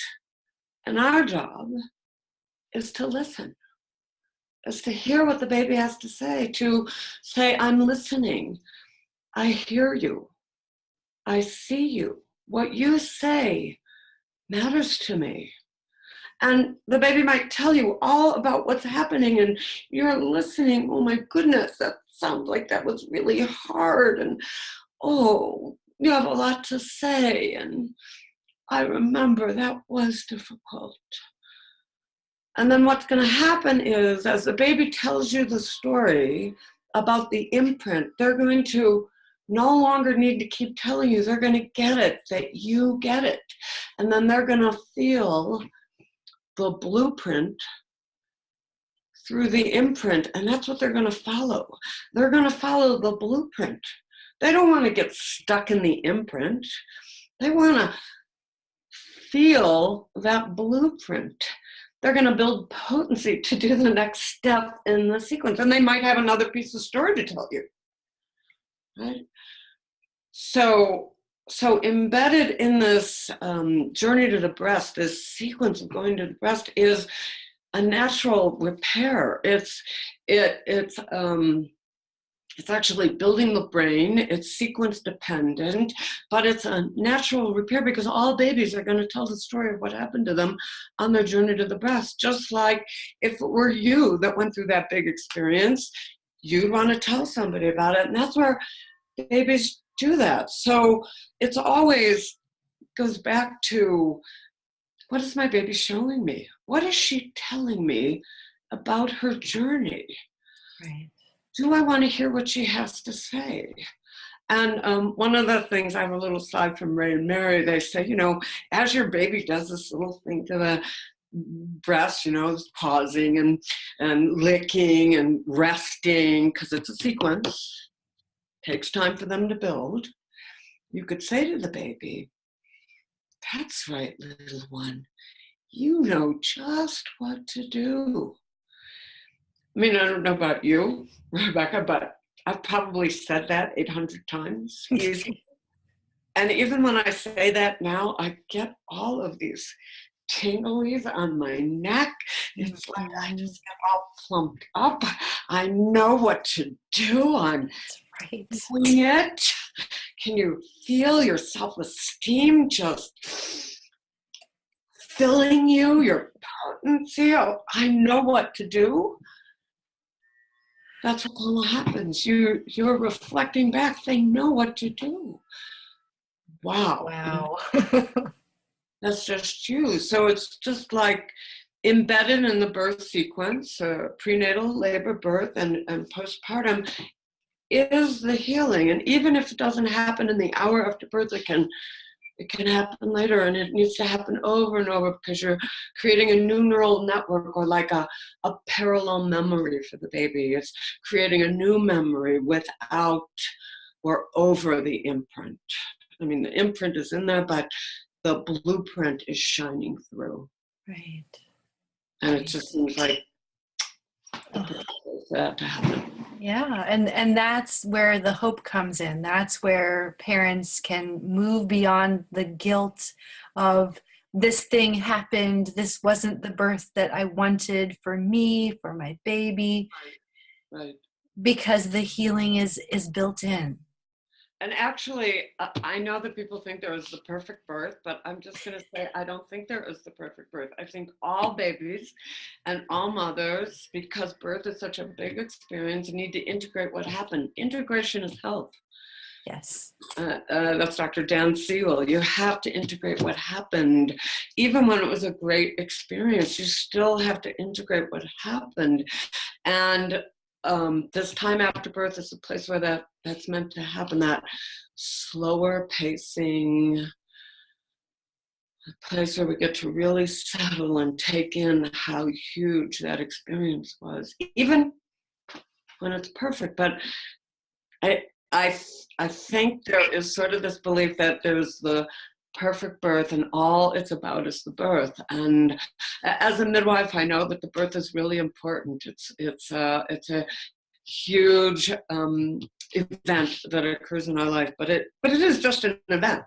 And our job is to listen, is to hear what the baby has to say, to say, I'm listening, I hear you, I see you, what you say matters to me. And the baby might tell you all about what's happening, and you're listening. Oh my goodness, that sounds like that was really hard. And oh, you have a lot to say. And I remember that was difficult. And then what's going to happen is, as the baby tells you the story about the imprint, they're going to no longer need to keep telling you. They're going to get it, that you get it. And then they're going to feel the blueprint through the imprint, and that's what they're going to follow. They're going to follow the blueprint. They don't want to get stuck in the imprint. They want to feel that blueprint. They're going to build potency to do the next step in the sequence, and they might have another piece of story to tell you, right? So so embedded in this journey to the breast, this sequence of going to the breast, is a natural repair. It's actually building the brain. It's sequence dependent, but it's a natural repair because all babies are going to tell the story of what happened to them on their journey to the breast. Just like if it were you that went through that big experience, you'd want to tell somebody about it. And that's where babies do that. So it's always goes back to, what is my baby showing me? What is she telling me about her journey? Right. Do I want to hear what she has to say? And one of the things, I have a little slide from Ray and Mary, they say, as your baby does this little thing to the breast, pausing and licking and resting, because it's a sequence, takes time for them to build. You could say to the baby, that's right, little one, you know just what to do. I mean, I don't know about you, Rebecca, but I've probably said that 800 times easy. And even when I say that now, I get all of these tinglies on my neck. It's like I just get all plumped up. I know what to do. I'm doing it. Can you feel your self-esteem just filling you, your potency? Oh, I know what to do. That's what happens. You're reflecting back. They know what to do. Wow. Wow. That's just you. So it's just like embedded in the birth sequence, prenatal, labor, birth, and postpartum is the healing. And even if it doesn't happen in the hour after birth, it can happen later, and it needs to happen over and over because you're creating a new neural network, or like a parallel memory for the baby. It's creating a new memory without or over the imprint. I mean, the imprint is in there, but the blueprint is shining through. Right. And it just seems like that to happen. Yeah, and that's where the hope comes in. That's where parents can move beyond the guilt of, this thing happened, this wasn't the birth that I wanted for me, for my baby. Right. Because the healing is built in. And actually, I know that people think there is the perfect birth, but I'm just going to say I don't think there is the perfect birth. I think all babies and all mothers, because birth is such a big experience, need to integrate what happened. Integration is health. Yes. That's Dr. Dan Siegel. You have to integrate what happened. Even when it was a great experience, you still have to integrate what happened. And this time after birth is a place where that's meant to happen, that slower pacing, a place where we get to really settle and take in how huge that experience was, even when it's perfect. But I think there is sort of this belief that there's the perfect birth and all it's about is the birth. And as a midwife, I know that the birth is really important. It's a huge event that occurs in our life, but it is just an event.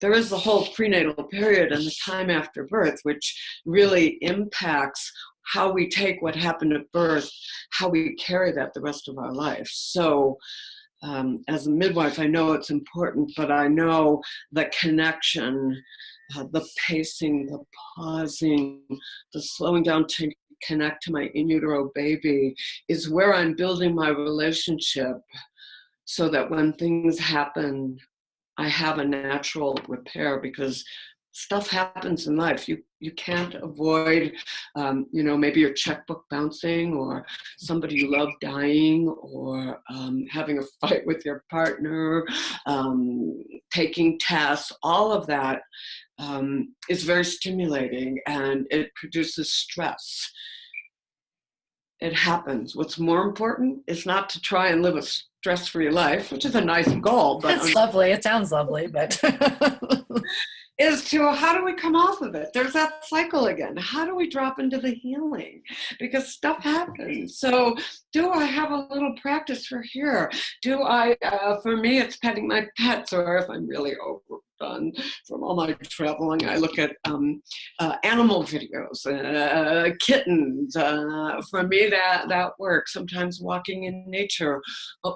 There is the whole prenatal period and the time after birth, which really impacts how we take what happened at birth, how we carry that the rest of our life. So as a midwife, I know it's important, but I know the connection, the pacing, the pausing, the slowing down to connect to my in utero baby is where I'm building my relationship, so that when things happen, I have a natural repair, because stuff happens in life. You can't avoid, maybe your checkbook bouncing, or somebody you love dying, or having a fight with your partner, taking tests. All of that is very stimulating, and it produces stress. It happens. What's more important is not to try and live a stress-free life, which is a nice goal. But it's lovely. It sounds lovely, but is to how do we come off of it? There's that cycle again. How do we drop into the healing? Because stuff happens. So do I have a little practice for here? Do I, for me, it's petting my pets, or if I'm really overdone from all my traveling, I look at animal videos, kittens. For me, that works. Sometimes walking in nature.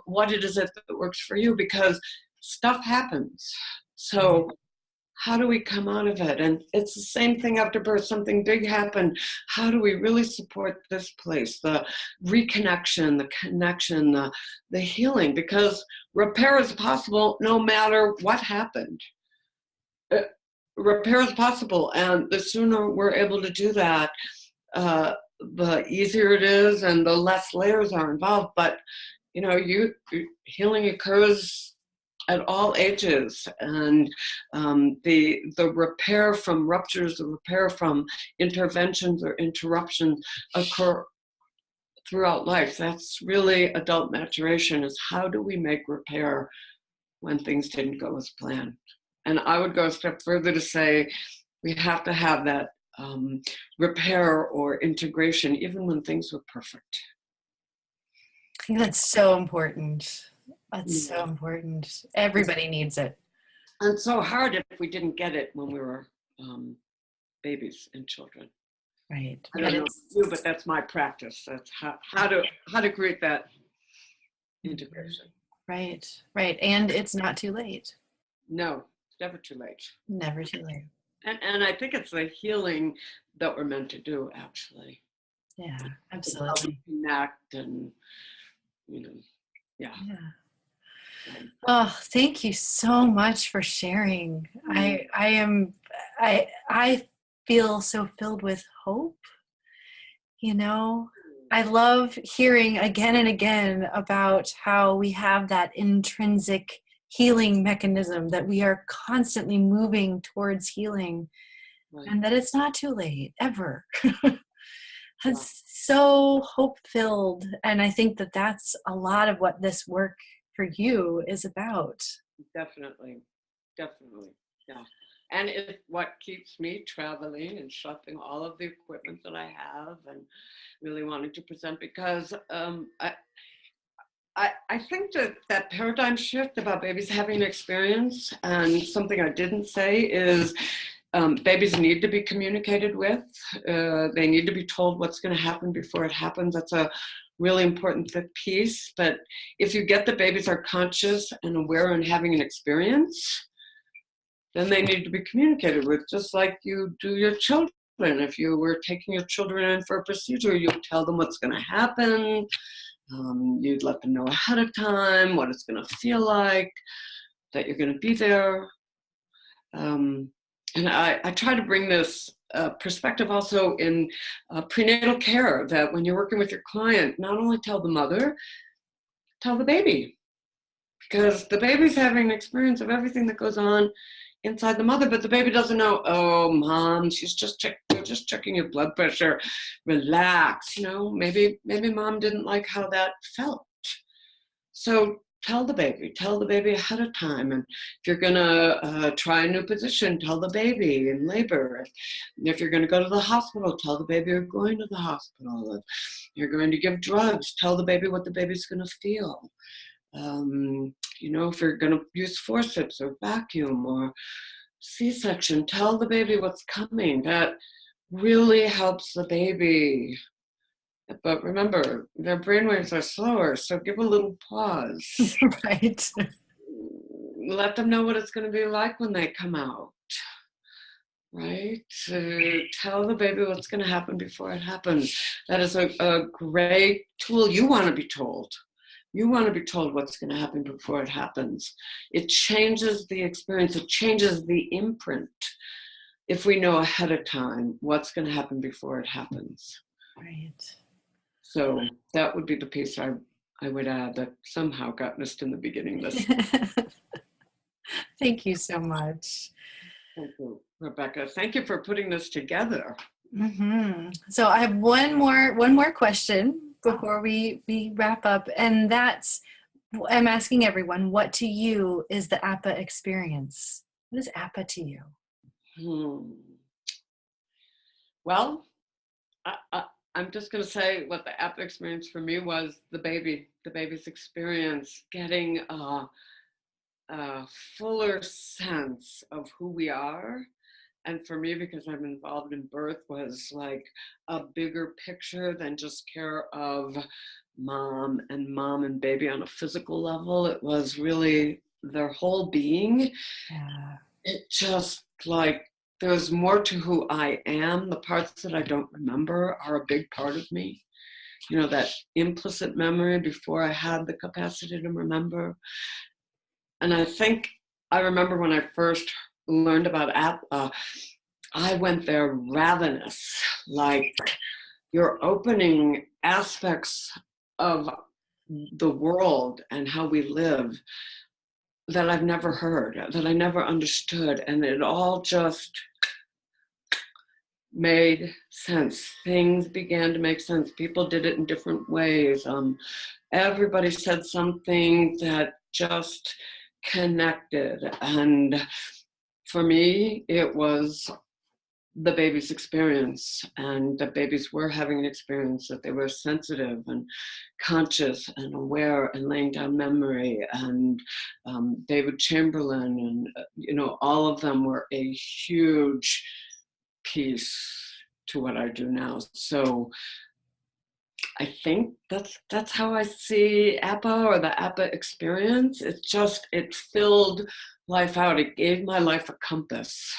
What is it that works for you? Because stuff happens. So how do we come out of it? And it's the same thing after birth. Something big happened. How do we really support this place? The reconnection, the connection, the healing, because repair is possible no matter what happened. Repair is possible, and the sooner we're able to do that, the easier it is and the less layers are involved. But you know, healing occurs at all ages, and the repair from ruptures, the repair from interventions or interruptions occur throughout life. That's really adult maturation, is how do we make repair when things didn't go as planned? And I would go a step further to say we have to have that repair or integration even when things were perfect. I think that's so important. That's so important. Everybody needs it. And so hard if we didn't get it when we were babies and children. Right. I don't know you, but that's my practice. That's how to create that integration. Right. Right. And it's not too late. No, it's never too late. Never too late. And I think it's the healing that we're meant to do, actually. Yeah, absolutely. Connect and, you know, yeah. Oh, thank you so much for sharing. I feel so filled with hope. You know, I love hearing again and again about how we have that intrinsic healing mechanism, that we are constantly moving towards healing, and that it's not too late ever. It's so hope-filled, and I think that that's a lot of what this work for you is about. Definitely, yeah. And it's what keeps me traveling and shopping all of the equipment that I have and really wanting to present, because I think that paradigm shift about babies having an experience, and something I didn't say is babies need to be communicated with. They need to be told what's going to happen before it happens. That's a really important piece. But if you get the babies are conscious and aware and having an experience, then they need to be communicated with, just like you do your children. If you were taking your children in for a procedure, you tell them what's going to happen. You'd let them know ahead of time what it's going to feel like, that you're going to be there. And I try to bring this perspective also in prenatal care, that when you're working with your client, not only tell the mother, tell the baby. Because the baby's having an experience of everything that goes on inside the mother, but the baby doesn't know, oh, mom, they're just checking your blood pressure. Relax, you know, maybe mom didn't like how that felt. So tell the baby ahead of time. And if you're gonna try a new position, tell the baby in labor. If you're gonna go to the hospital, tell the baby you're going to the hospital. If you're going to give drugs, tell the baby what the baby's gonna feel. You know, if you're gonna use forceps or vacuum or C-section, tell the baby what's coming. That really helps the baby. But remember, their brainwaves are slower, so give a little pause. Right. Let them know what it's going to be like when they come out. Right? Tell the baby what's going to happen before it happens. That is a great tool. You want to be told. You want to be told what's going to happen before it happens. It changes the experience. It changes the imprint if we know ahead of time what's going to happen before it happens. Right. So that would be the piece I would add that somehow got missed in the beginning. Thank you so much. Thank you, Rebecca. Thank you for putting this together. Mm-hmm. So I have one more question before we wrap up, and that's, I'm asking everyone, what to you is the APPA experience? What is APPA to you? Hmm. Well, I'm just going to say what the APPA experience for me was the baby's experience, getting a fuller sense of who we are. And for me, because I'm involved in birth, was like a bigger picture than just care of mom and baby on a physical level. It was really their whole being. Yeah. It just like, there's more to who I am. The parts that I don't remember are a big part of me. You know, that implicit memory before I had the capacity to remember. And I think I remember when I first learned about APPA, I went there ravenous, like you're opening aspects of the world and how we live that I've never heard, that I never understood. And it all just made sense. Things began to make sense. People did it in different ways. Everybody said something that just connected. And for me, it was the baby's experience, and the babies were having an experience, that they were sensitive and conscious and aware and laying down memory, and David Chamberlain, and you know, all of them were a huge piece to what I do now. So I think that's how I see APPA, or the APPA experience. It filled life out. It gave my life a compass.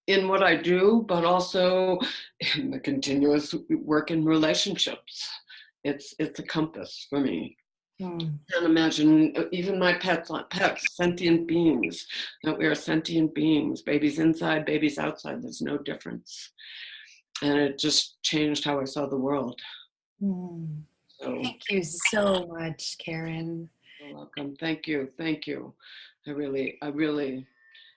In what I do, but also in the continuous work in relationships. It's a compass for me. And imagine even my pets, sentient beings, that we are sentient beings, babies inside, babies outside, there's no difference. And it just changed how I saw the world. So, Thank you so much, Karen. you're welcome. Thank you. Thank you.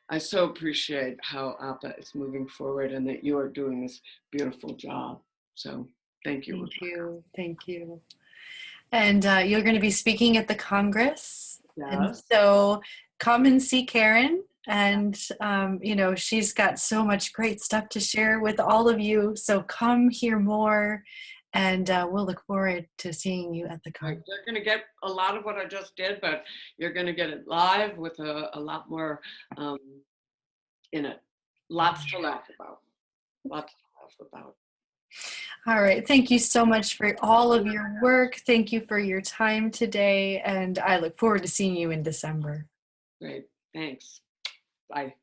I so appreciate how APPA is moving forward, and that you are doing this beautiful job. So thank you. Thank you. Thank you. And you're going to be speaking at the Congress. Yes. And so come and see Karen. And, you know, she's got so much great stuff to share with all of you. So come hear more. And we'll look forward to seeing you at the Congress. You're going to get a lot of what I just did, but you're going to get it live with a lot more in it. Lots to laugh about. Lots to laugh about. All right. Thank you so much for all of your work. Thank you for your time today. And I look forward to seeing you in December. Great. Thanks. Bye.